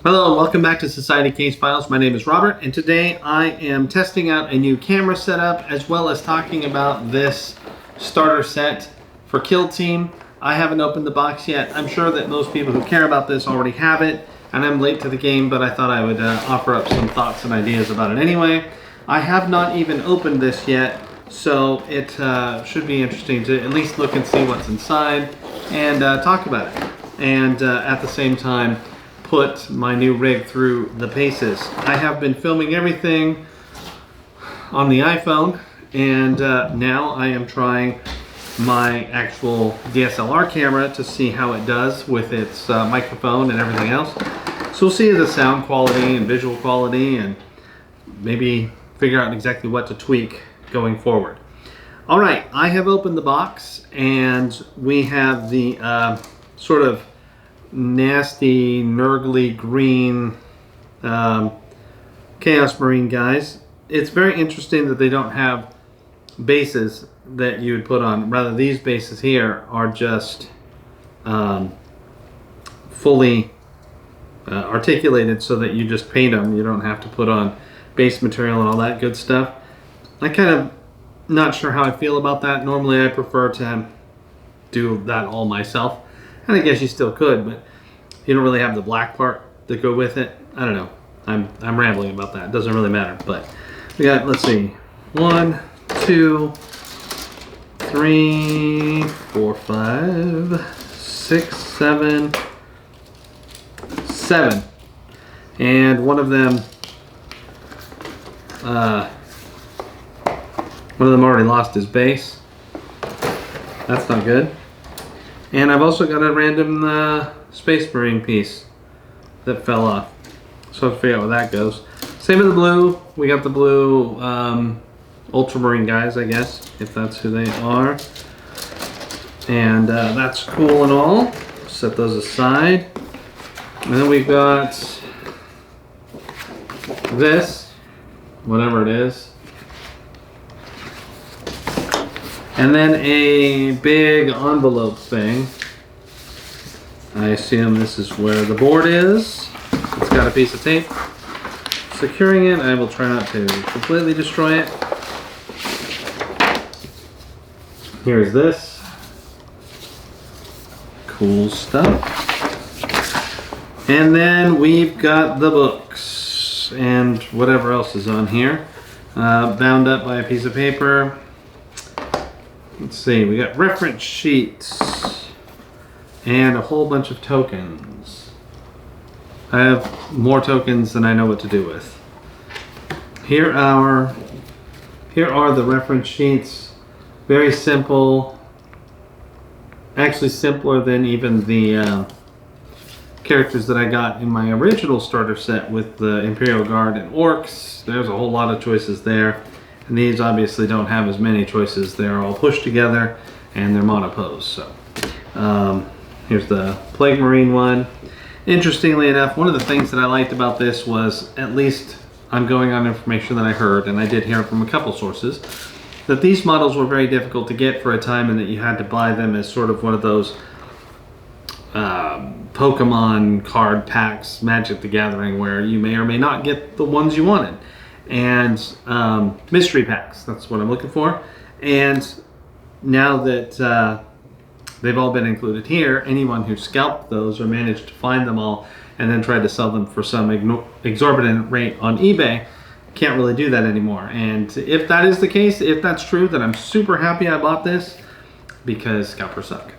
Hello, welcome back to Society Case Files. My name is Robert, and today I am testing out a new camera setup as well as talking about this starter set for Kill Team. I haven't opened the box yet. I'm sure that most people who care about this already have it, and I'm late to the game, but I thought I would offer up some thoughts and ideas about it anyway. I have not even opened this yet, so it should be interesting to at least look and see what's inside and talk about it. And at the same time, put my new rig through the paces. I have been filming everything on the iPhone, and now I am trying my actual DSLR camera to see how it does with its microphone and everything else. So we'll see the sound quality and visual quality and maybe figure out exactly what to tweak going forward. All right, I have opened the box and we have the sort of nasty, nurgly green Chaos Marine guys. It's very interesting that they don't have bases that you would put on. Rather, these bases here are just fully articulated so that you just paint them. You don't have to put on base material and all that good stuff. I kind of not sure how I feel about that. Normally I prefer to do that all myself. And I guess you still could, but you don't really have the black part that go with it. I don't know. I'm rambling about that. It doesn't really matter. But we got, let's see, 1, 2, 3, 4, 5, 6, 7, 7. And one of them already lost his base. That's not good. And I've also got a random Space Marine piece that fell off. So I'll figure out where that goes. Same with the blue. We got the blue Ultramarine guys, I guess, if that's who they are. And that's cool and all. Set those aside. And then we've got this, whatever it is. And then a big envelope thing. I assume this is where the board is. It's got a piece of tape securing it. I will try not to completely destroy it. Here's this. Cool stuff. And then we've got the books and whatever else is on here. Bound up by a piece of paper. Let's see, we got reference sheets and a whole bunch of tokens. I have more tokens than I know what to do with. Here are the reference sheets. Very simple. Actually simpler than even the characters that I got in my original starter set with the Imperial Guard and Orcs. There's a whole lot of choices there. And these obviously don't have as many choices. They're all pushed together and they're monopose. So here's the Plague Marine one. Interestingly enough, one of the things that I liked about this was, at least I'm going on information that I heard, and I did hear it from a couple sources, that these models were very difficult to get for a time and that you had to buy them as sort of one of those Pokemon card packs, Magic the Gathering, where you may or may not get the ones you wanted. And mystery packs, that's what I'm looking for. And now that they've all been included here, anyone who scalped those or managed to find them all and then tried to sell them for some exorbitant rate on eBay can't really do that anymore. And if that is the case, if that's true, then I'm super happy I bought this, because scalpers suck.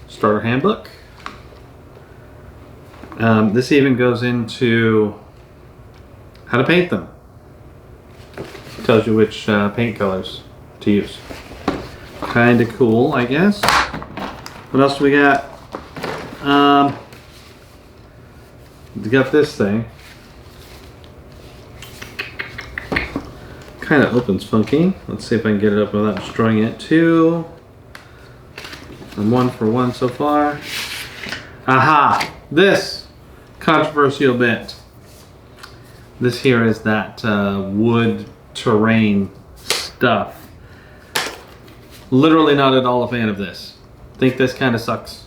Starter handbook. This even goes into how to paint them. Tells you which paint colors to use. Kind of cool, I guess. What else do we got? We got this thing. Kind of opens funky. Let's see if I can get it up without destroying it. 2. I'm 1 for 1 so far. Aha! This controversial bit. This here is that wood terrain stuff. Literally not at all a fan of this. Think this kind of sucks.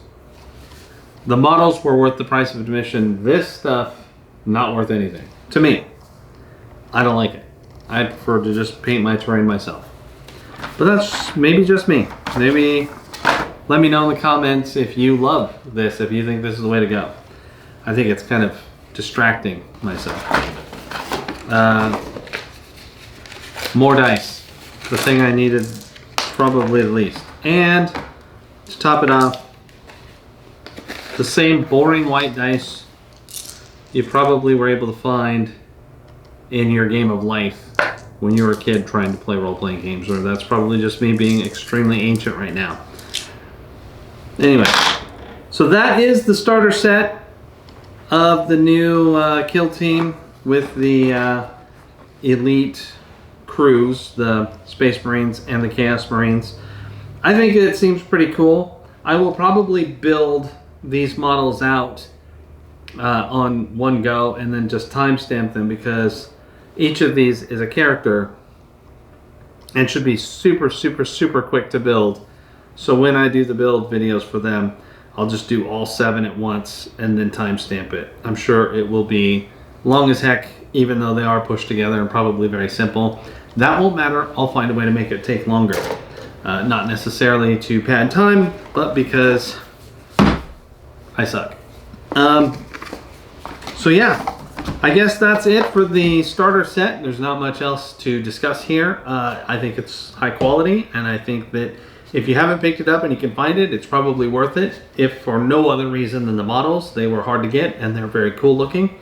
The models were worth the price of admission. This stuff, not worth anything. To me. I don't like it. I prefer to just paint my terrain myself. But that's maybe just me. Maybe let me know in the comments if you love this, if you think this is the way to go. I think it's kind of distracting myself. More dice. The thing I needed probably the least. And to top it off, the same boring white dice you probably were able to find in your game of life when you were a kid trying to play role-playing games, or that's probably just me being extremely ancient right now. Anyway, so that is the starter set of the new kill team with the elite crews, the Space Marines and the Chaos Marines. I think it seems pretty cool. I will probably build these models out on one go and then just timestamp them, because each of these is a character and should be super quick to build. So when I do the build videos for them, I'll just do all 7 at once and then timestamp it. I'm sure it will be long as heck, even though they are pushed together and probably very simple. That won't matter. I'll find a way to make it take longer. Not necessarily to pad time, but because I suck. So yeah, I guess that's it for the starter set. There's not much else to discuss here. I think it's high quality, and I think that if you haven't picked it up and you can find it, it's probably worth it. If for no other reason than the models, they were hard to get and they're very cool looking.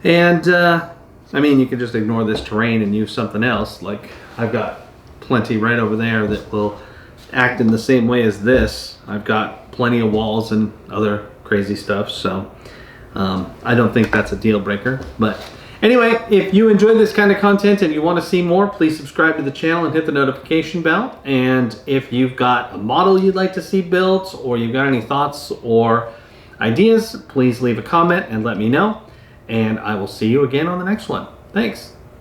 And I mean, you can just ignore this terrain and use something else. Like I've got plenty right over there that will act in the same way as this. I've got plenty of walls and other crazy stuff, so I don't think that's a deal breaker. But anyway, if you enjoy this kind of content and you want to see more, please subscribe to the channel and hit the notification bell. And if you've got a model you'd like to see built, or you've got any thoughts or ideas, please leave a comment and let me know. And I will see you again on the next one. Thanks.